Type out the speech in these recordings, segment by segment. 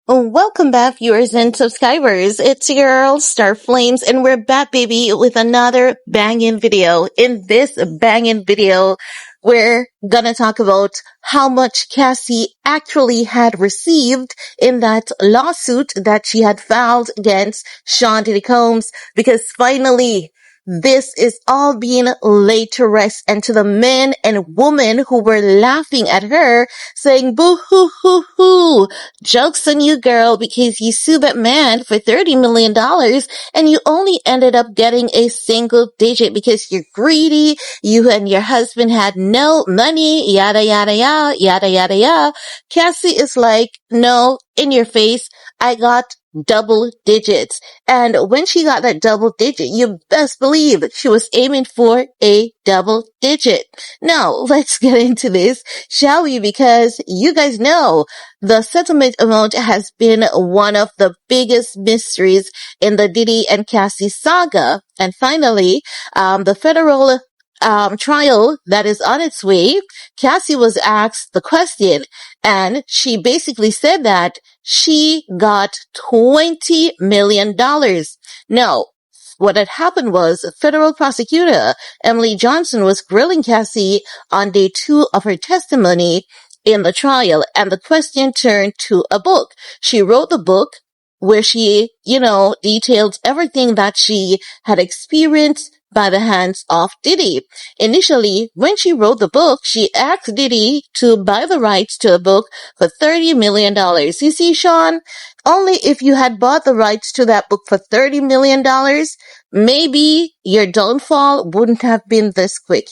Welcome back, viewers and subscribers. It's your girl, Star Flames, and we're back, baby, with another banging video. In this banging video, we're gonna talk about how much Cassie actually had received in that lawsuit that she had filed against Sean Diddy Combs, because finally, this is all being laid to rest, and to the men and women who were laughing at her, saying, boo hoo hoo hoo, joke's on you, girl, because you sued that man for $30 million and you only ended up getting a single digit because you're greedy, you and your husband had no money, yada yada yada, yada yada yada. Cassie is like, no, in your face, I got double digits. And when she got that double digit, you best believe she was aiming for a double digit. Now, let's get into this, shall we? Because you guys know the settlement amount has been one of the biggest mysteries in the Diddy and Cassie saga. And finally, the federal trial that is on its way, Cassie was asked the question, and she basically said that she got $20 million. Now, what had happened was federal prosecutor Emily Johnson was grilling Cassie on day 2 of her testimony in the trial, and the question turned to a book. She wrote the book where she, detailed everything that she had experienced by the hands of Diddy. Initially, when she wrote the book, she asked Diddy to buy the rights to the book for $30 million. You see, Sean, only if you had bought the rights to that book for $30 million, maybe your downfall wouldn't have been this quick,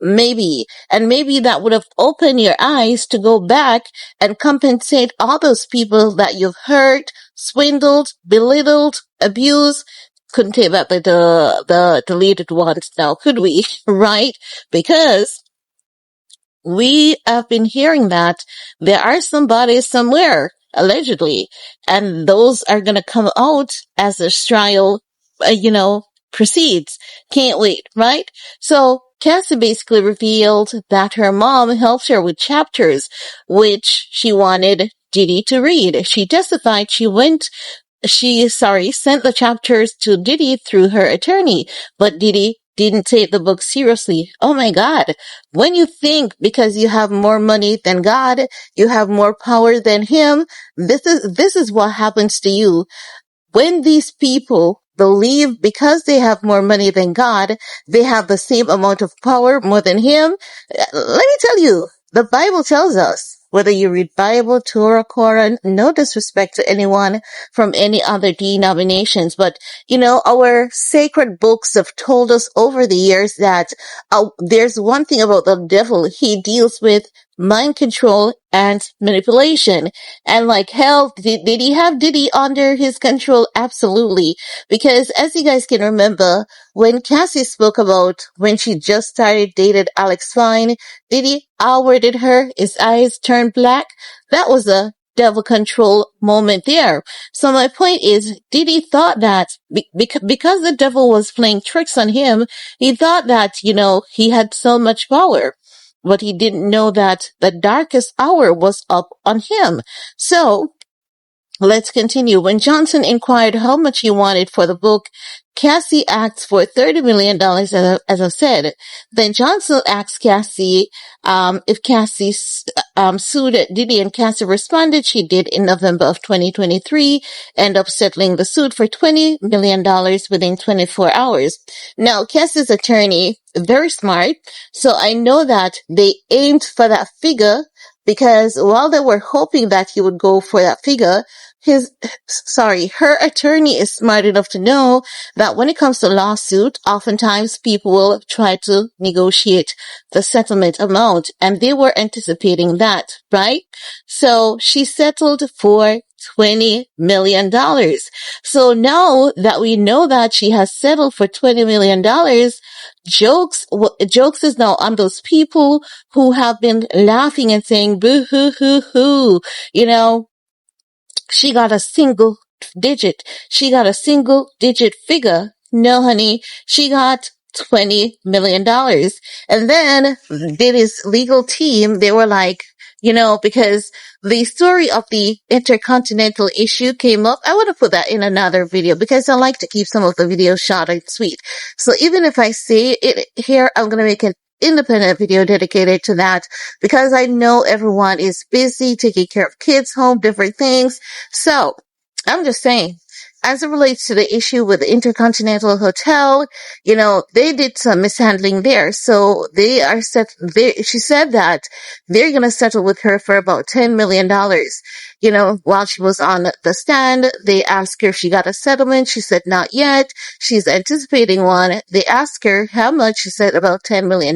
Maybe. And maybe that would have opened your eyes to go back and compensate all those people that you've hurt, swindled, belittled, abused. Couldn't take back the deleted ones now, could we? Right? Because we have been hearing that there are some bodies somewhere, allegedly, and those are gonna come out as this trial, proceeds. Can't wait, right? So, Cassie basically revealed that her mom helped her with chapters, which she wanted Diddy to read. She testified sent the chapters to Diddy through her attorney, but Diddy didn't take the book seriously. Oh my God. When you think because you have more money than God, you have more power than him, this is what happens to you. When these people believe because they have more money than God, they have the same amount of power more than him. Let me tell you, the Bible tells us, whether you read Bible, Torah, Quran, no disrespect to anyone from any other denominations, but our sacred books have told us over the years that there's one thing about the devil. He deals with mind control and manipulation. And like hell, did he have Diddy under his control? Absolutely. Because as you guys can remember, when Cassie spoke about when she just started dated Alex Fine, Diddy outwarded her, his eyes turned black. That was a devil control moment there. So my point is, Diddy thought that because the devil was playing tricks on him, he thought that, he had so much power. But he didn't know that the darkest hour was up on him. So, let's continue. When Johnson inquired how much he wanted for the book, Cassie asked for $30 million, as I said. Then Johnson asked Cassie if Cassie sued Diddy, and Cassie responded she did in November of 2023, end up settling the suit for $20 million within 24 hours. Now, Cassie's attorney, very smart, so I know that they aimed for that figure, because while they were hoping that he would go for that figure, her attorney is smart enough to know that when it comes to lawsuit, oftentimes people will try to negotiate the settlement amount, and they were anticipating that, right? So she settled for $20 million. So now that we know that she has settled for $20 million, jokes is now on those people who have been laughing and saying, boo hoo hoo hoo, she got a single digit. She got a single digit figure. No, honey, she got $20 million. And then Diddy's legal team, they were like, because the story of the intercontinental issue came up. I would have put that in another video because I like to keep some of the videos short and sweet. So even if I say it here, I'm going to make an independent video dedicated to that because I know everyone is busy taking care of kids, home, different things. So I'm just saying, as it relates to the issue with the InterContinental Hotel, they did some mishandling there. So she said that they're going to settle with her for about $10 million. While she was on the stand, they asked her if she got a settlement. She said not yet. She's anticipating one. They asked her how much. She said about $10 million.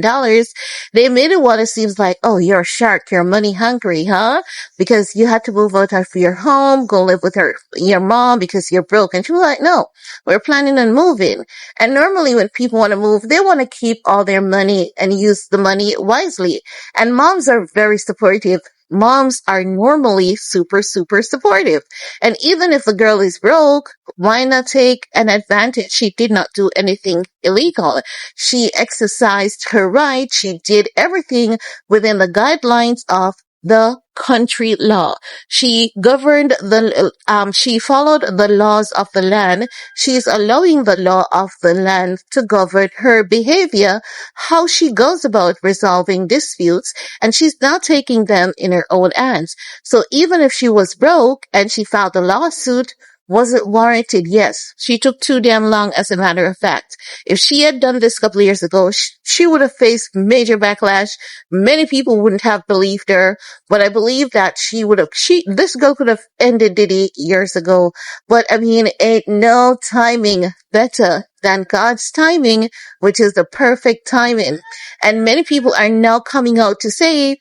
They made it what it seems like, oh, you're a shark. You're money hungry, huh? Because you had to move out of your home, go live with your mom because you're broke. And she was like, no, we're planning on moving. And normally when people want to move, they want to keep all their money and use the money wisely. And moms are very supportive. Moms are normally super, super supportive. And even if a girl is broke, why not take an advantage? She did not do anything illegal. She exercised her right. She did everything within the guidelines of the country law. She she followed the laws of the land. She's allowing the law of the land to govern her behavior, how she goes about resolving disputes, and she's now taking them in her own hands. So even if she was broke and she filed a lawsuit, was it warranted? Yes. She took too damn long, as a matter of fact. If she had done this a couple of years ago, she would have faced major backlash. Many people wouldn't have believed her, but I believe that this girl could have ended Diddy years ago. But I mean, ain't no timing better than God's timing, which is the perfect timing. And many people are now coming out to say,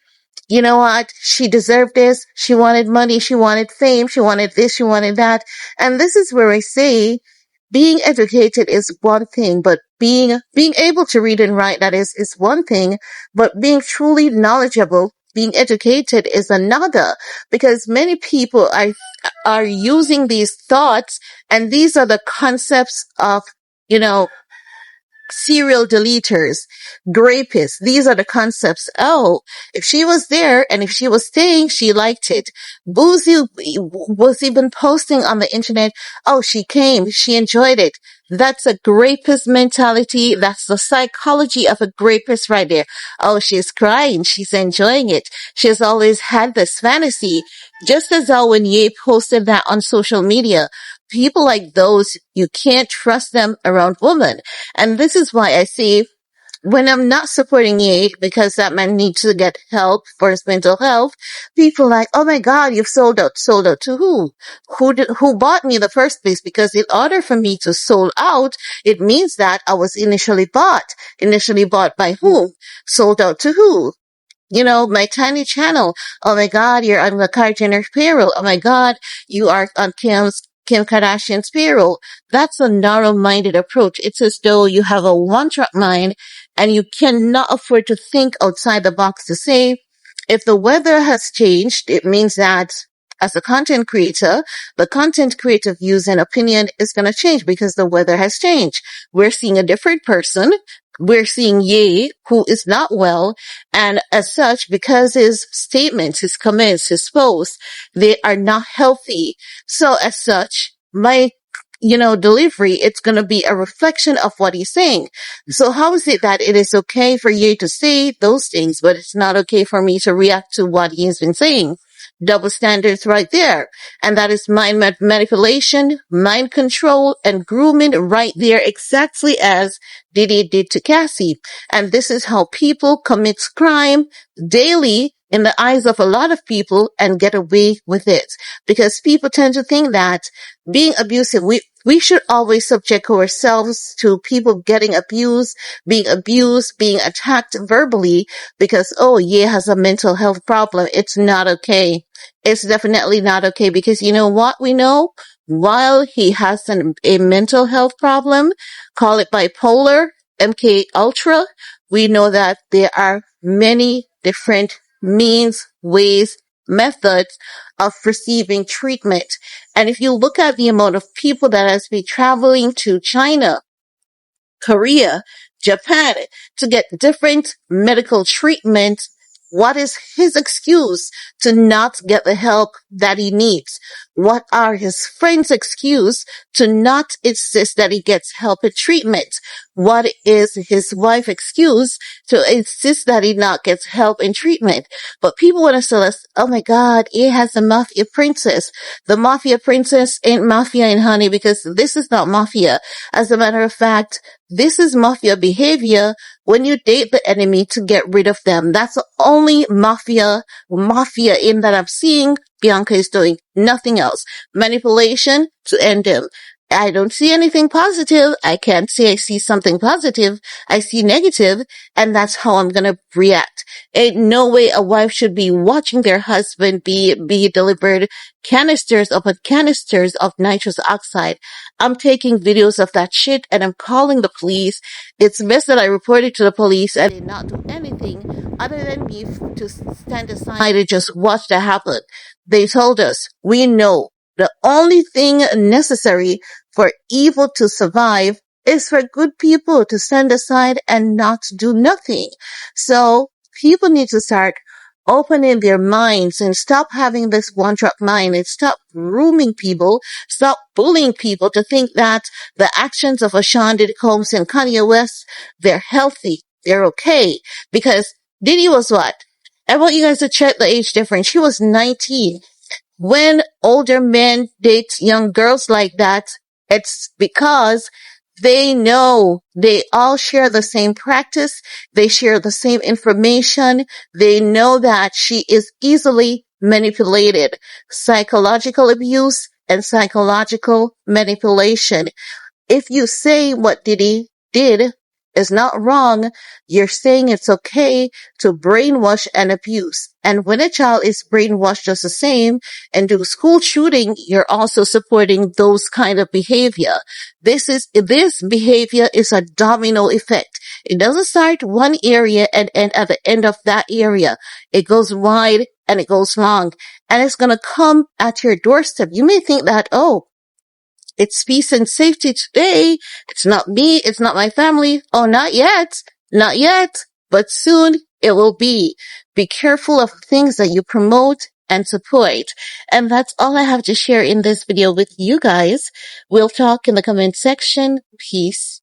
you know what? She deserved this. She wanted money. She wanted fame. She wanted this. She wanted that. And this is where I say being educated is one thing, but being able to read and write, that is one thing, but being truly knowledgeable, being educated is another, because many people are using these thoughts, and these are the concepts of, you know, serial deleters, rapists. These are the concepts. Oh, if she was there and if she was staying, she liked it. Boozy was even posting on the internet. Oh, she came. She enjoyed it. That's a rapist mentality. That's the psychology of a rapist right there. Oh, she's crying. She's enjoying it. She's always had this fantasy. Just as how when Ye posted that on social media, people like those, you can't trust them around women. And this is why I say, when I'm not supporting Ye because that man needs to get help for his mental health, people like, oh my God, you've sold out. Sold out to who? Who bought me in the first place? Because in order for me to sold out, it means that I was initially bought. Initially bought by whom? Sold out to who? My tiny channel. Oh my God, you're on the Kylie Jenner's payroll. Oh my God, you are on Kim Kardashian's payroll. That's a narrow-minded approach. It's as though you have a one-track mind and you cannot afford to think outside the box to say, if the weather has changed, it means that as a content creator, the content creator views and opinion is going to change because the weather has changed. We're seeing a different person. We're seeing Ye, who is not well, and as such, because his statements, his comments, his posts, they are not healthy. So as such, my delivery, it's going to be a reflection of what he's saying. So how is it that it is okay for you to say those things, but it's not okay for me to react to what he has been saying? Double standards right there. And that is mind manipulation, mind control, and grooming right there, exactly as Diddy did to Cassie. And this is how people commit crime daily in the eyes of a lot of people and get away with it. Because people tend to think that being abusive, we should always subject ourselves to people getting abused, being attacked verbally because, oh, Ye has a mental health problem. It's not okay. It's definitely not okay because you know what we know? While he has a mental health problem, call it bipolar, MK Ultra, we know that there are many different means, ways, methods of receiving treatment. And if you look at the amount of people that has been traveling to China, Korea, Japan to get different medical treatment. What is his excuse to not get the help that he needs? What are his friends' excuse to not insist that he gets help and treatment? What is his wife's excuse to insist that he not gets help and treatment? But people want to tell us, oh my God, he has a mafia princess. The mafia princess ain't mafia in honey, because this is not mafia. As a matter of fact, this is mafia behavior when you date the enemy to get rid of them. That's the only mafia in that I'm seeing Bianca is doing. Nothing else. Manipulation to end him. I don't see anything positive. I can't say I see something positive. I see negative, and that's how I'm gonna react. Ain't no way a wife should be watching their husband be delivered canisters upon canisters of nitrous oxide. I'm taking videos of that shit and I'm calling the police. It's best that I report it to the police and they not do anything other than me to stand aside and just watch that happen. They told us, we know the only thing necessary for evil to survive is for good people to stand aside and not do nothing. So people need to start opening their minds and stop having this one track mind and stop grooming people, stop bullying people to think that the actions of Ashawn Diddy Combs and Kanye West, they're healthy, they're okay. Because Diddy was what? I want you guys to check the age difference. She was 19. When older men date young girls like that, it's because they know they all share the same practice. They share the same information. They know that she is easily manipulated. Psychological abuse and psychological manipulation. If you say what Diddy did is not wrong, you're saying it's okay to brainwash and abuse. And when a child is brainwashed just the same and do school shooting, you're also supporting those kind of behavior. This behavior is a domino effect. It doesn't start one area and end at the end of that area. It goes wide and it goes long, and it's going to come at your doorstep. You may think that, oh, it's peace and safety today. It's not me. It's not my family. Oh, not yet. Not yet. But soon it will be. Be careful of things that you promote and support. And that's all I have to share in this video with you guys. We'll talk in the comment section. Peace.